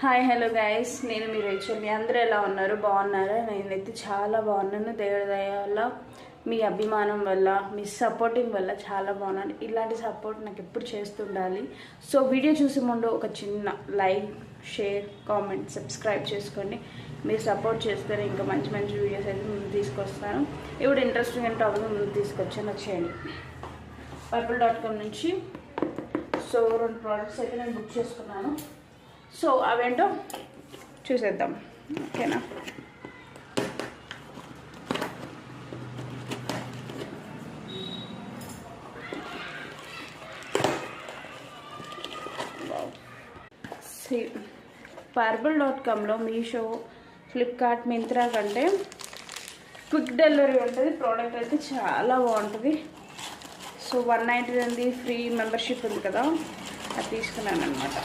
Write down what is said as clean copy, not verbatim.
Hi hello guys, నేను మీ Rachel. మీ అందరూ ఎలా ఉన్నారు? బాగున్నారా? నేనైతే చాలా బాగున్నాను. దేవుడి దయ వల్ల, మీ అభిమానం వల్ల, మీ సపోర్టింగ్ వల్ల చాలా బాగున్నాను. ఇలాంటి సపోర్ట్ నాకు ఎప్పుడు చేస్తుండాలి. సో వీడియో చూసే ముందు ఒక చిన్న లైక్, షేర్, కామెంట్, సబ్స్క్రైబ్ చేసుకోండి. మీరు సపోర్ట్ చేస్తేనే ఇంకా మంచి మంచి వీడియోస్ అయితే ముందు తీసుకొస్తాను. ఇప్పుడు ఇంట్రెస్టింగ్ అయిన టాపిక్ ముందు తీసుకొచ్చాను, వచ్చేయండి. purple.com నుంచి సో 2 ప్రోడక్ట్స్ అయితే నేను బుక్ చేసుకున్నాను. సో అవేంటో చూసేద్దాం, ఓకేనా? purple.comలో మీషో, ఫ్లిప్కార్ట్, మింత్రా కంటే క్విక్ డెలివరీ ఉంటుంది. ప్రోడక్ట్ అయితే చాలా బాగుంటుంది. సో 199 ఫ్రీ మెంబర్షిప్ ఉంది కదా, అది తీసుకున్నాను అనమాట.